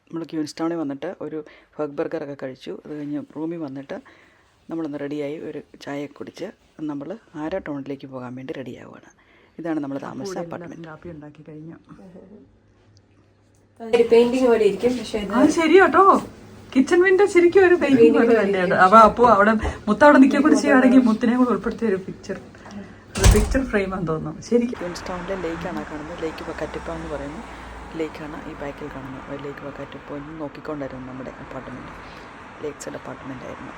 നമ്മൾ ക്യൂൻസ്റ്റൗണിൽ വന്നിട്ട് ഒരു ഫഗ് ബർഗറൊക്കെ കഴിച്ചു. അത് കഴിഞ്ഞ് റൂമിൽ വന്നിട്ട് നമ്മളൊന്ന് റെഡിയായി ഒരു ചായയൊക്കെ കുടിച്ച് നമ്മൾ ആരോ ടൗണിലേക്ക് പോകാൻ വേണ്ടി റെഡിയാവുകയാണ്. ഇതാണ് നമ്മൾ താമസിച്ച അപ്പാർട്ട്മെൻറ്റ്. കാപ്പി ഉണ്ടാക്കി കഴിഞ്ഞു. ശരി കേട്ടോ, കിച്ചൺ വിൻഡോ ശരിക്കും ഒരു പെയിന്റിംഗ് പോലെ തന്നെയാണ്. അപ്പോൾ അവിടെ അവിടെ നിൽക്കാൻ കൂടി ചെയ്യുകയാണെങ്കിൽ മുത്തിനെ കൂടെ ഉൾപ്പെടുത്തിയ ഒരു പിക്ചർ ഫ്രെയിമാന്ന് തോന്നുന്നു. ശരിക്കും ക്യൂൻസ്റ്റൗണിലെ ലേക്കാണ് കാണുന്നത്. ലേക്ക് വക്കാറ്റിപ്പ എന്ന് പറയുന്നു ലേക്കാണ് ഈ ബാക്കിൽ കാണുന്നത്. ലേക്ക് വക്കാറ്റിപ്പ നോക്കിക്കൊണ്ടായിരുന്നു നമ്മുടെ അപ്പാർട്ട്മെൻറ്റ്. ലേക്ക് സൈഡ് അപ്പാർട്ട്മെൻ്റ് ആയിരുന്നു.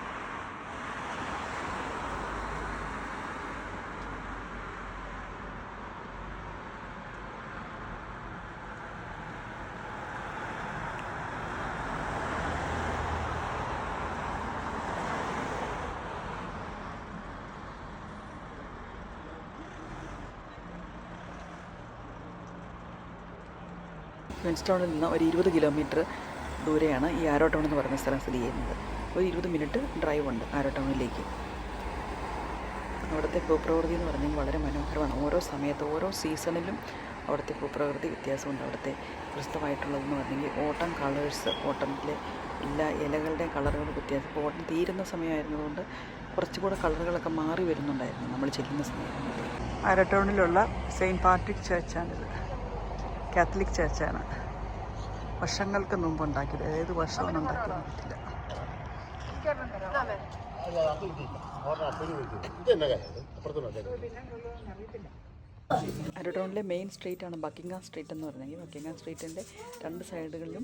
ക്യൂൻസ്റ്റൗണിൽ നിന്ന് ഒരു 20 കിലോമീറ്റർ ദൂരെയാണ് ഈ ആരോ ടൗൺ എന്ന് പറയുന്ന സ്ഥലം സ്ഥിതി ചെയ്യുന്നത്. ഒരു 20 മിനിറ്റ് ഡ്രൈവ് ഉണ്ട് ആരോ ടൗണിലേക്ക്. അവിടുത്തെ ഭൂപ്രകൃതി എന്ന് പറഞ്ഞാൽ വളരെ മനോഹരമാണ്. ഓരോ സമയത്ത് ഓരോ സീസണിലും അവിടുത്തെ ഭൂപ്രകൃതി വ്യത്യാസമുണ്ട്. അവിടുത്തെ പ്രശസ്തമായിട്ടുള്ളതെന്ന് പറഞ്ഞെങ്കിൽ ഓട്ടം കളേഴ്സ്, ഓട്ടത്തിലെ എല്ലാ ഇലകളുടെയും കളറുകൾ വ്യത്യാസം. ഇപ്പോൾ ഓട്ടം തീരുന്ന സമയമായിരുന്നതുകൊണ്ട് കുറച്ചുകൂടെ കളറുകളൊക്കെ മാറി വരുന്നുണ്ടായിരുന്നു നമ്മൾ ചെല്ലുന്ന സമയത്ത്. ആരോ ടൗണിലുള്ള സെയിൻറ്റ് പാട്രിക് ചർച്ചാണിത്. കാത്തലിക് ചർച്ചാണ്. വർഷങ്ങൾക്ക് മുമ്പ് ഉണ്ടാക്കിയത്. ഏത് വർഷമാണ് ഉണ്ടാക്കിയത് പറ്റില്ല. ആരോ ടൗണിലെ മെയിൻ സ്ട്രീറ്റാണ് ബക്കിംഗ്ഹാം സ്ട്രീറ്റ് എന്ന് പറഞ്ഞെങ്കിൽ ബക്കിംഗ്ഹാം സ്ട്രീറ്റിൻ്റെ രണ്ട് സൈഡുകളിലും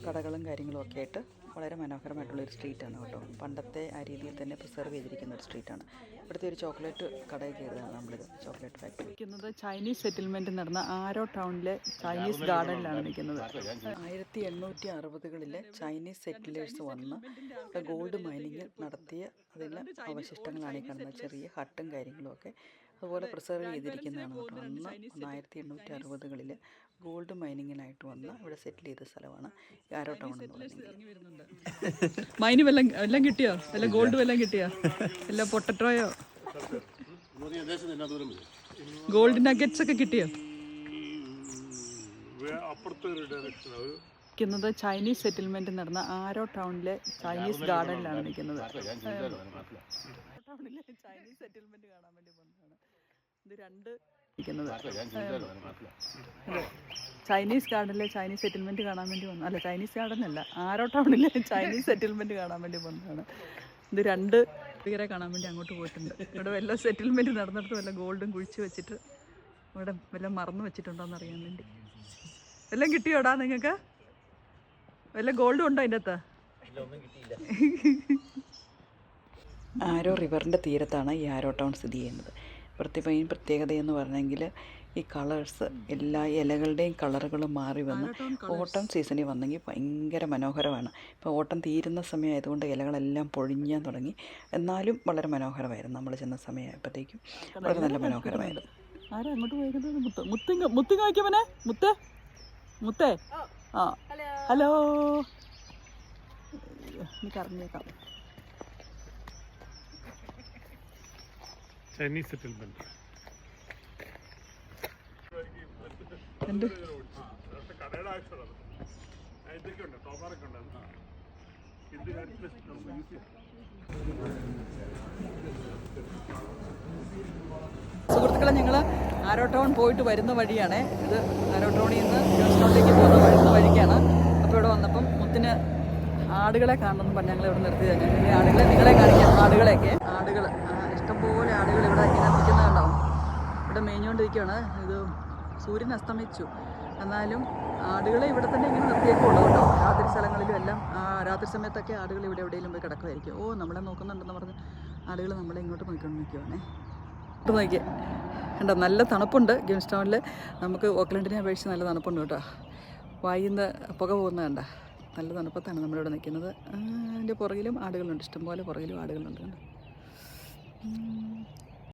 കടകളും കാര്യങ്ങളും ഒക്കെ ആയിട്ട് വളരെ മനോഹരമായിട്ടുള്ളൊരു സ്ട്രീറ്റാണ് കേട്ടോ. പണ്ടത്തെ ആ രീതിയിൽ തന്നെ പ്രിസർവ് ചെയ്തിരിക്കുന്ന ഒരു സ്ട്രീറ്റാണ്. ഇവിടുത്തെ ഒരു ചോക്ലേറ്റ് കടയിൽ കയറിയതാണ് നമ്മളിത്. ചോക്ലേറ്റ് ഫാക്ടറി നിൽക്കുന്നത് ചൈനീസ് സെറ്റിൽമെൻറ്റ് നടന്ന ആരോ ടൗണിലെ ചൈനീസ് ഗാർഡനിലാണ് നിൽക്കുന്നത്. 1860കളിലെ ചൈനീസ് സെറ്റിലേഴ്സ് വന്ന് ഗോൾഡ് മൈനിങ് നടത്തിയ അതിലെ അവശിഷ്ടങ്ങളാണ് ഈ കാണുന്നത്. ചെറിയ ഹട്ടും കാര്യങ്ങളും ഒക്കെ അതുപോലെ പ്രിസർവ് ചെയ്തിരിക്കുന്നതാണ് കേട്ടോ. അന്ന് 1860കളിൽ ഗോൾഡ് മൈനിങ്ങിനായിട്ട് വന്ന് ഇവിടെ സെറ്റിൽ ചെയ്ത സ്ഥലമാണ് ആരോ ടൗൺ എന്ന് പറയുന്നത്. മൈന് എല്ലാം കിട്ടിയോ? വല്ല ഗോൾഡ് വല്ലതും കിട്ടിയോ? എല്ലാം പൊട്ടറ്റോയോ ഗോൾഡ് നഗറ്റ്സ് ഒക്കെ കിട്ടിയോ? നിൽക്കുന്നത് ചൈനീസ് സെറ്റിൽമെൻറ്റ് നടന്ന ആരോ ടൗണിലെ ചൈനീസ് ഗാർഡനിലാണ് നിൽക്കുന്നത്. ടൗണിലെ ചൈനീസ് സെറ്റിൽമെൻറ്റ് കാണാൻ വേണ്ടി വന്നതാണ്. ഇത് രണ്ട് ചൈനീസ് ഗാർഡനിലെ ചൈനീസ് സെറ്റിൽമെൻറ്റ് കാണാൻ വേണ്ടി വന്നു. അല്ല, ചൈനീസ് ഗാർഡൻ അല്ല, ആരോ ടൗണിലെ ചൈനീസ് സെറ്റിൽമെൻറ്റ് കാണാൻ വേണ്ടി വന്നതാണ്. ഇത് രണ്ട് പേരെ കാണാൻ വേണ്ടി അങ്ങോട്ട് പോയിട്ടുണ്ട്. ഇവിടെ വല്ല സെറ്റിൽമെൻറ്റ് നടന്നിടത്ത് വല്ല ഗോൾഡും കുഴിച്ച് വെച്ചിട്ട് ഇവിടെ വല്ല മറന്നു വെച്ചിട്ടുണ്ടോയെന്ന് അറിയാൻ വേണ്ടി. എല്ലാം കിട്ടിയോടാ നിങ്ങൾക്ക്? വല്ല ഗോൾഡും ഉണ്ടോ അതിൻ്റെ അകത്ത്? ആരോ റിവറിൻ്റെ തീരത്താണ് ഈ ആരോ ടൗൺ സ്ഥിതി ചെയ്യുന്നത്. ഇവിടുത്തെ മെയിൻ പ്രത്യേകതയെന്ന് പറഞ്ഞെങ്കിൽ ഈ കളേഴ്സ്, എല്ലാ ഇലകളുടെയും കളറുകൾ മാറി വന്ന് ഓട്ടം സീസണിൽ വന്നെങ്കിൽ ഭയങ്കര മനോഹരമാണ്. ഇപ്പോൾ ഓട്ടം തീരുന്ന സമയമായതുകൊണ്ട് ഇലകളെല്ലാം പൊഴിഞ്ഞാൻ തുടങ്ങി. എന്നാലും വളരെ മനോഹരമായിരുന്നു. നമ്മൾ ചെന്ന സമയമായപ്പോഴത്തേക്കും വളരെ നല്ല മനോഹരമായിരുന്നു. ആരാ അങ്ങോട്ട് പോയത്? മുത്തി കായ്ക്കവനെ മുത്തേ ആ ഹലോ, എനിക്ക് അറിഞ്ഞേക്കാം. ചൈനീസ് സെറ്റിൽമെന്റ് സുഹൃത്തുക്കളെ, ഞങ്ങൾ ആരോ ടൗൺ പോയിട്ട് വരുന്ന വഴിയാണ് ഇത്. ആരോ ടൗണിൽ നിന്ന് ക്യൂൻസ്റ്റൗണിലേക്ക് വരുന്ന വഴിക്കാണ്. അപ്പോൾ ഇവിടെ വന്നപ്പം മുത്തിന് ആടുകളെ കാണണമെന്ന് പറഞ്ഞ് ഞങ്ങൾ ഇവിടെ നിർത്തി തന്നെ. ഈ ആടുകളെ നിങ്ങളെ കാണിക്കാം. ആടുകൾ ഇഷ്ടംപോലെ ആടുകൾ ഇവിടെ ഇങ്ങനെ നിൽക്കുന്നതുണ്ടാവും. ഇവിടെ മേഞ്ഞുകൊണ്ടിരിക്കുകയാണ്. ഇത് സൂര്യൻ അസ്തമിച്ചു, എന്നാലും ആടുകളെ ഇവിടെ തന്നെ ഇങ്ങനെ നിർത്തിയേക്കുള്ളൂ കേട്ടോ. രാത്രി സ്ഥലങ്ങളിലും എല്ലാം രാത്രി സമയത്തൊക്കെ ആടുകൾ ഇവിടെ എവിടെയെങ്കിലും പോയി കിടക്കുമായിരിക്കും. ഓ, നമ്മളെ നോക്കുന്നുണ്ടെന്ന് പറഞ്ഞ് ആടുകൾ നമ്മളെ ഇങ്ങോട്ട് നോക്കിക്കൊണ്ട് നിൽക്കുവാണേ. ഇങ്ങോട്ട് നോക്കിയാൽ കണ്ടോ, നല്ല തണുപ്പുണ്ട് ക്യൂൻസ്റ്റൗണിൽ. നമുക്ക് ഓക്ലൻഡിനെ അപേക്ഷിച്ച് നല്ല തണുപ്പുണ്ട് കേട്ടോ. വായിന്ന് പുക പോകുന്നത് കണ്ട, നല്ല തണുപ്പത്താണ് നമ്മളിവിടെ നിൽക്കുന്നത്. അതിൻ്റെ പുറകിലും ആടുകളുണ്ട്, ഇഷ്ടംപോലെ പുറകിലും ആടുകളുണ്ട്.